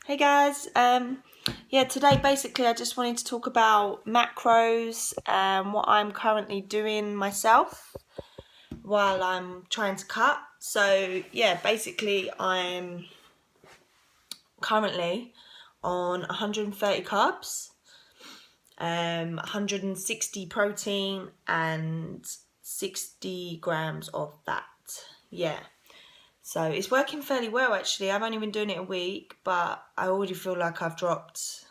Hey guys, yeah, today basically I just wanted to talk about macros and what I'm currently doing myself while I'm trying to cut. So yeah, basically I'm currently on 130 carbs, 160 protein and 60 grams of fat. Yeah. So it's working fairly well actually. I've only been doing it a week, but I already feel like I've dropped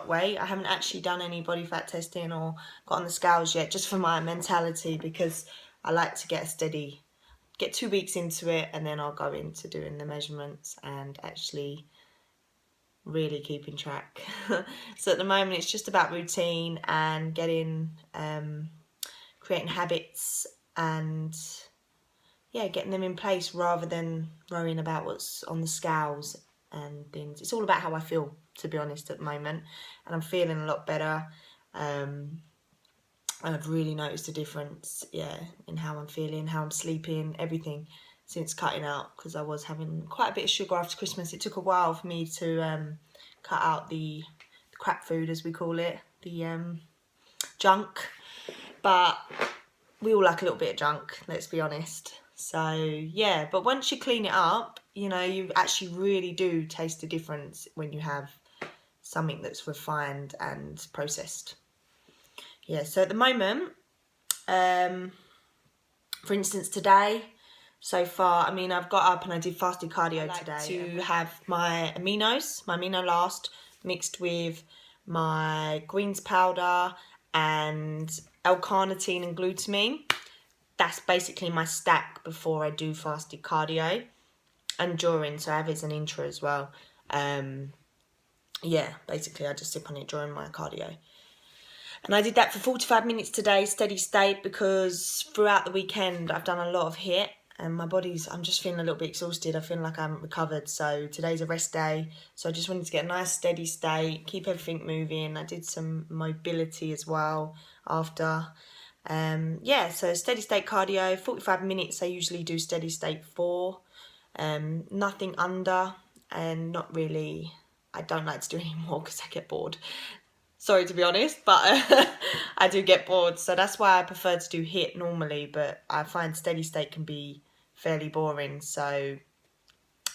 weight. I haven't actually done any body fat testing or got on the scales yet, just for my mentality, because I like to get 2 weeks into it, and then I'll go into doing the measurements and actually really keeping track. So at the moment it's just about routine and creating habits and yeah, getting them in place rather than worrying about what's on the scales and things. It's all about how I feel, to be honest, at the moment, and I'm feeling a lot better. I've really noticed a difference, yeah, in how I'm feeling, how I'm sleeping, everything since cutting out, because I was having quite a bit of sugar after Christmas. It took a while for me to cut out the crap food, as we call it, the junk, but we all like a little bit of junk, let's be honest. So yeah, but once you clean it up, you know, you actually really do taste the difference when you have something that's refined and processed. Yeah, so at the moment, for instance, today, so far, I mean, I've got up and I did fasted cardio today to have my amino last mixed with my greens powder and L-carnitine and glutamine. That's basically my stack before I do fasted cardio and during, so I have it as an intra as well. Yeah, basically I just sip on it during my cardio. And I did that for 45 minutes today, steady state, because throughout the weekend I've done a lot of HIIT and I'm just feeling a little bit exhausted. I feel like I haven't recovered. So today's a rest day. So I just wanted to get a nice steady state, keep everything moving. I did some mobility as well after. Yeah, so steady state cardio, 45 minutes. I usually do steady state for. Nothing under, and not really, I don't like to do any more because I get bored. Sorry to be honest, but I do get bored, so that's why I prefer to do HIIT normally, but I find steady state can be fairly boring, so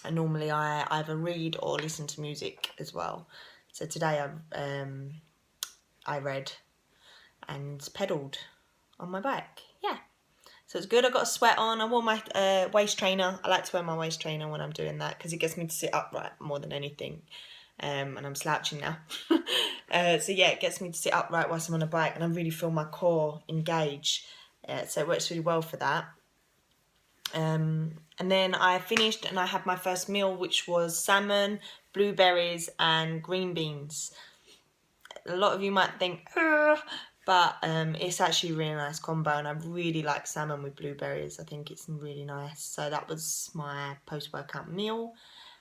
normally I either read or listen to music as well. So today I read and pedalled on my bike. Yeah, so it's good. I got a sweat on. I wore my waist trainer. I like to wear my waist trainer when I'm doing that because it gets me to sit upright more than anything. And I'm slouching now. So yeah, it gets me to sit upright whilst I'm on a bike, and I really feel my core engage. So it works really well for that. And then I finished and I had my first meal, which was salmon, blueberries and green beans. A lot of you might think, but it's actually a really nice combo, and I really like salmon with blueberries. I think it's really nice. So that was my post-workout meal.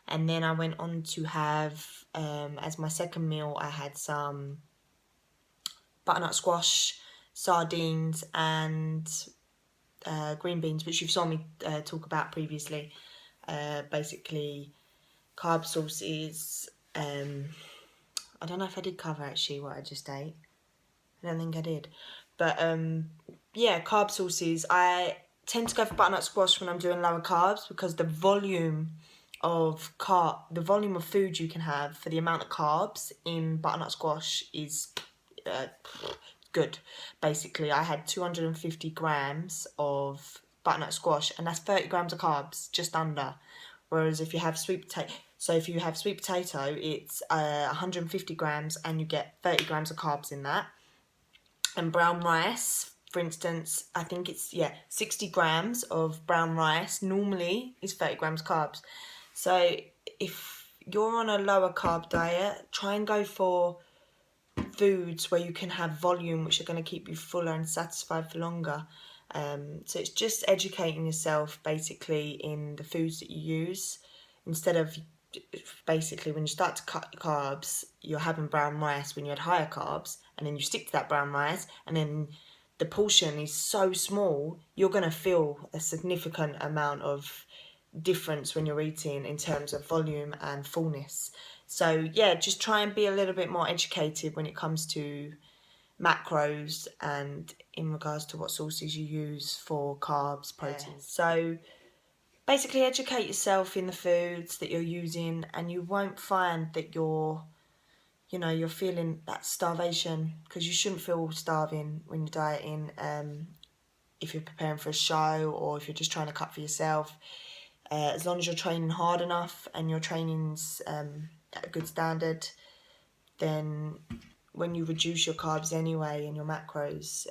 And then I went on to have, as my second meal, I had some butternut squash, sardines and green beans, which you've saw me talk about previously. Basically, carb sources. I don't know if I did cover actually what I just ate. I don't think I did. But yeah, carb sources. I tend to go for butternut squash when I'm doing lower carbs because the volume of food you can have for the amount of carbs in butternut squash is good. Basically, I had 250 grams of butternut squash, and that's 30 grams of carbs, just under. Whereas if you have sweet potato, it's 150 grams, and you get 30 grams of carbs in that. And brown rice, for instance, I think it's 60 grams of brown rice normally is 30 grams carbs. So if you're on a lower carb diet, try and go for foods where you can have volume, which are going to keep you fuller and satisfied for longer. So it's just educating yourself basically in the foods that you use, instead of basically when you start to cut carbs, you're having brown rice when you had higher carbs, and then you stick to that brown rice, and then the portion is so small, you're going to feel a significant amount of difference when you're eating in terms of volume and fullness. So yeah, just try and be a little bit more educated when it comes to macros and in regards to what sources you use for carbs, proteins. So basically educate yourself in the foods that you're using, and you won't find that you're feeling that starvation, because you shouldn't feel starving when you're dieting. If you're preparing for a show or if you're just trying to cut for yourself, as long as you're training hard enough and your training's at a good standard, then when you reduce your carbs anyway and your macros,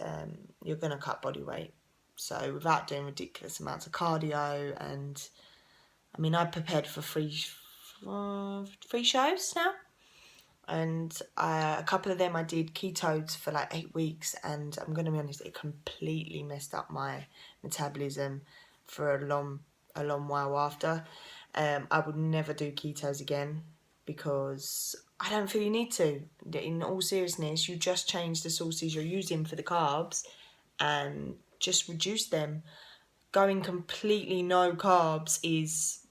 you're going to cut body weight. So without doing ridiculous amounts of cardio. And I mean, I prepared for three shows now, and a couple of them I did ketones for like 8 weeks, and I'm going to be honest, it completely messed up my metabolism for a long while after. I would never do ketos again, because I don't feel you need to. In all seriousness, you just change the sources you're using for the carbs and just reduce them. Going completely no carbs is,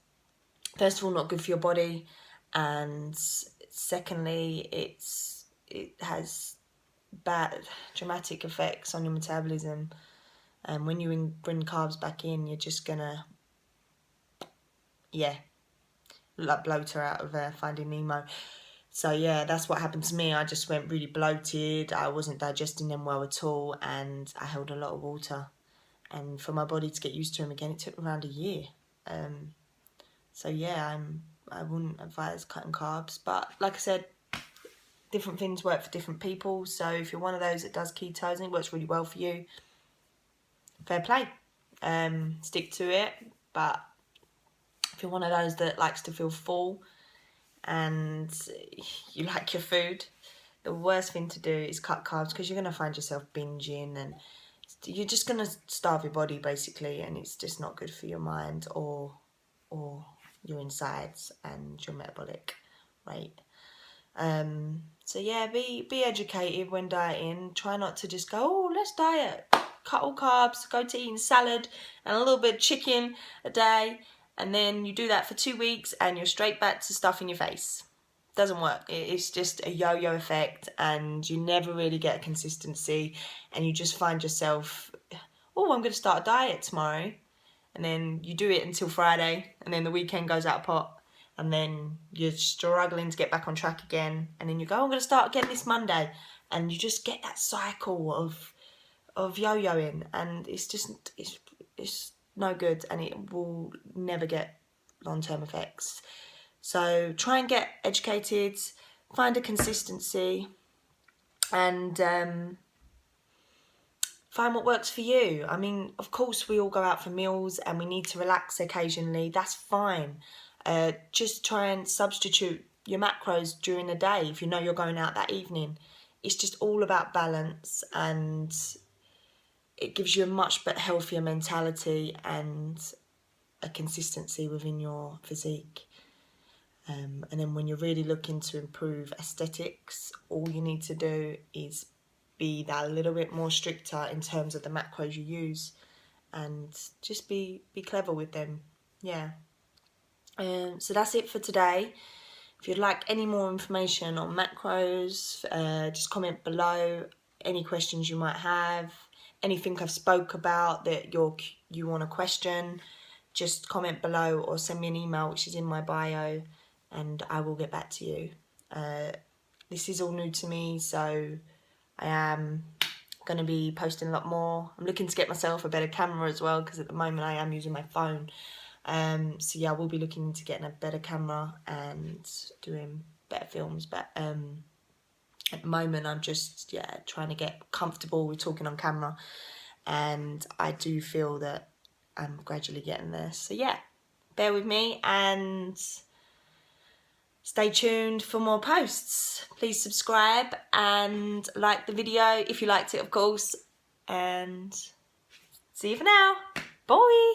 first of all, not good for your body, and secondly, it has bad dramatic effects on your metabolism. And when you bring carbs back in, you're just gonna, like bloater out of Finding Nemo. So yeah, that's what happened to me. I just went really bloated. I wasn't digesting them well at all, and I held a lot of water. And for my body to get used to them again, it took around a year. So yeah, I wouldn't advise cutting carbs, but like I said, different things work for different people. So if you're one of those that does ketos and it works really well for you, fair play. Stick to it. But if you're one of those that likes to feel full and you like your food, the worst thing to do is cut carbs, because you're going to find yourself binging and you're just going to starve your body basically, and it's just not good for your mind or your insides and your metabolic rate. So yeah, be educated when dieting. Try not to just go, oh, let's diet, cut all carbs, go to eating salad and a little bit of chicken a day, and then you do that for 2 weeks and you're straight back to stuff in your face. Doesn't work. It's just a yo-yo effect, and you never really get a consistency, and you just find yourself, oh, I'm going to start a diet tomorrow, and then you do it until Friday, and then the weekend goes out of pot, and then you're struggling to get back on track again, and then you go, I'm going to start again this Monday, and you just get that cycle of yo-yoing, and it's no good, and it will never get long-term effects. So try and get educated, find a consistency, and find what works for you. I mean, of course, we all go out for meals and we need to relax occasionally. That's fine. Just try and substitute your macros during the day if you know you're going out that evening. It's just all about balance, and it gives you a much better, healthier mentality and a consistency within your physique. And then when you're really looking to improve aesthetics, all you need to do is be that little bit more stricter in terms of the macros you use, and just be clever with them. Yeah. So that's it for today. If you'd like any more information on macros, just comment below. Any questions you might have, anything I've spoke about that you want to question, just comment below or send me an email, which is in my bio, and I will get back to you. This is all new to me, so I am going to be posting a lot more. I'm looking to get myself a better camera as well, because at the moment I am using my phone. So yeah, I will be looking into getting a better camera and doing better films. But at the moment I'm just trying to get comfortable with talking on camera, and I do feel that I'm gradually getting there. So yeah, bear with me and stay tuned for more posts. Please subscribe and like the video if you liked it, of course. And see you for now. Bye.